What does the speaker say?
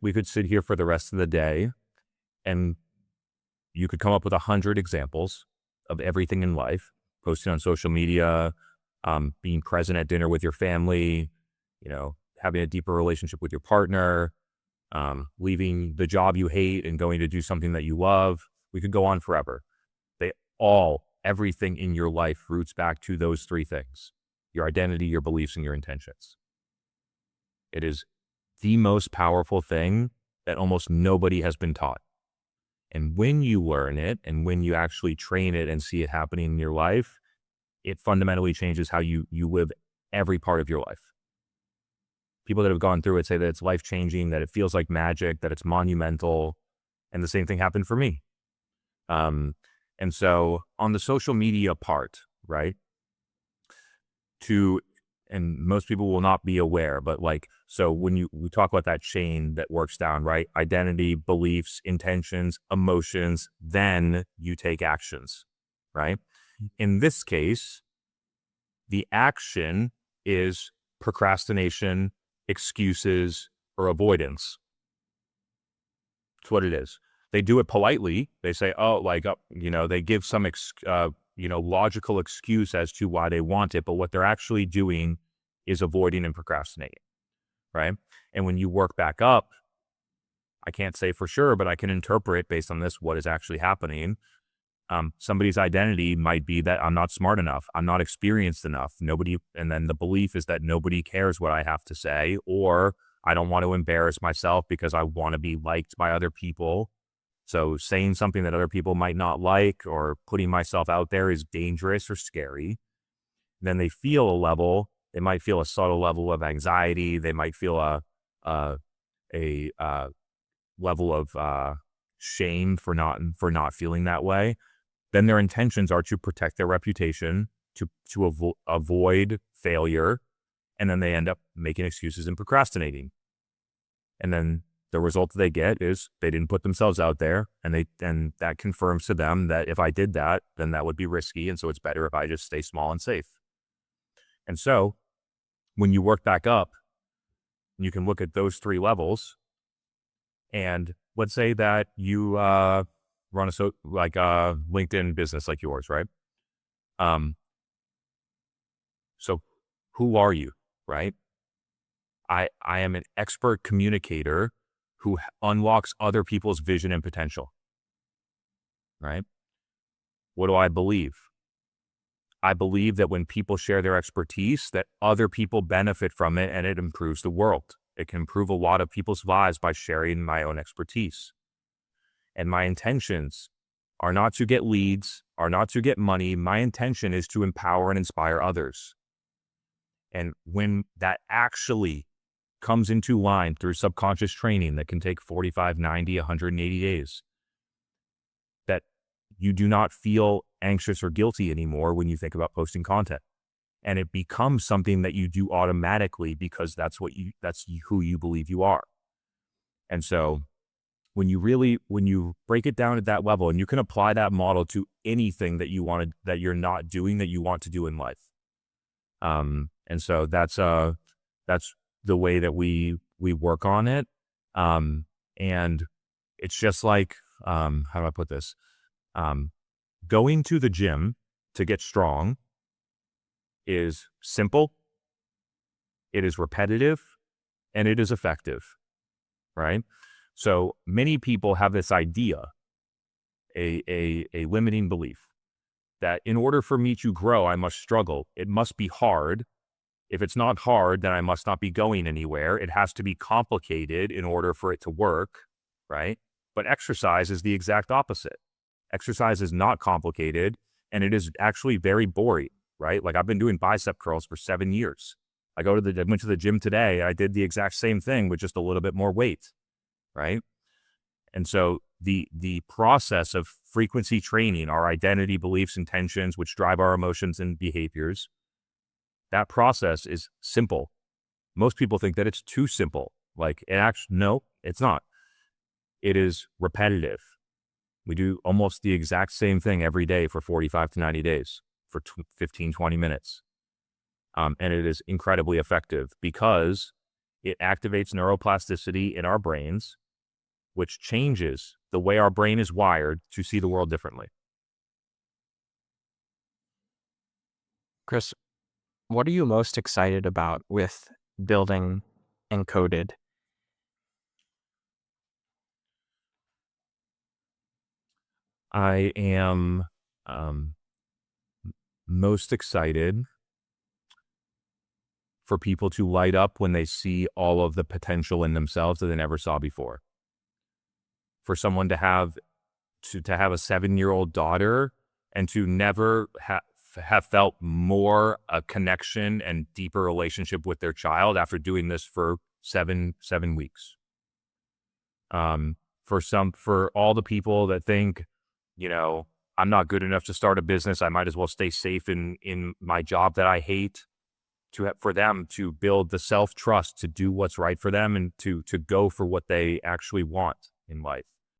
We could sit here for the rest of the day and you could come up with 100 examples of everything in life, posting on social media, being present at dinner with your family, having a deeper relationship with your partner, leaving the job you hate and going to do something that you love. We could go on forever. Everything in your life roots back to those three things: your identity, your beliefs, and your intentions. It is the most powerful thing that almost nobody has been taught. And when you learn it and when you actually train it and see it happening in your life, it fundamentally changes how you live every part of your life. People that have gone through it say that it's life-changing, that it feels like magic, that it's monumental, and the same thing happened for me. And so on the social media part, right, and most people will not be aware, but so when we talk about that chain that works down, right? Identity, beliefs, intentions, emotions, then you take actions, right? In this case, the action is procrastination, excuses, or avoidance. That's what it is. They do it politely. They say, they give some, logical excuse as to why they want it. But what they're actually doing is avoiding and procrastinating, right? And when you work back up, I can't say for sure, but I can interpret based on this what is actually happening. Somebody's identity might be that I'm not smart enough, I'm not experienced enough, and then the belief is that nobody cares what I have to say, or I don't want to embarrass myself because I want to be liked by other people. So saying something that other people might not like or putting myself out there is dangerous or scary. Then they might feel a subtle level of anxiety. They might feel a level of shame for not feeling that way. Then their intentions are to protect their reputation, to avoid failure, and then they end up making excuses and procrastinating. And then the result that they get is they didn't put themselves out there, and that confirms to them that if I did that, then that would be risky, and so it's better if I just stay small and safe. And so when you work back up, you can look at those three levels, and let's say that you run a LinkedIn business like yours, right? So who are you, right? I am an expert communicator who unlocks other people's vision and potential, right? What do I believe? I believe that when people share their expertise, that other people benefit from it and it improves the world. It can improve a lot of people's lives by sharing my own expertise. And my intentions are not to get leads, are not to get money. My intention is to empower and inspire others. And when that actually comes into line through subconscious training that can take 45, 90, 180 days, that you do not feel anxious or guilty anymore when you think about posting content. And it becomes something that you do automatically because that's who you believe you are. And so when you break it down at that level, and you can apply that model to anything that you're not doing that you want to do in life. And so that's the way that we work on it. And it's just like, how do I put this? Going to the gym to get strong is simple, it is repetitive, and it is effective, right? So many people have this idea, a limiting belief, that in order for me to grow, I must struggle. It must be hard. If it's not hard, then I must not be going anywhere. It has to be complicated in order for it to work, right? But exercise is the exact opposite. Exercise is not complicated, and it is actually very boring, right? Like I've been doing bicep curls for 7 years. I went to the gym today. I did the exact same thing with just a little bit more weight, right? And so the process of frequency training, our identity, beliefs, intentions, which drive our emotions and behaviors, that process is simple. Most people think that it's too simple. No, it's not. It is repetitive. We do almost the exact same thing every day for 45 to 90 days for 15, 20 minutes. And it is incredibly effective because It activates neuroplasticity in our brains, which changes the way our brain is wired to see the world differently. Chris, what are you most excited about with building Encoded? I am um, most excited for people to light up when they see all of the potential in themselves that they never saw before. For someone to have a 7-year-old daughter and to never have felt more a connection and deeper relationship with their child after doing this for seven weeks. For all the people that think, you know, I'm not good enough to start a business, I might as well stay safe in my job that I hate. For them to build the self trust to do what's right for them and to go for what they actually want in life.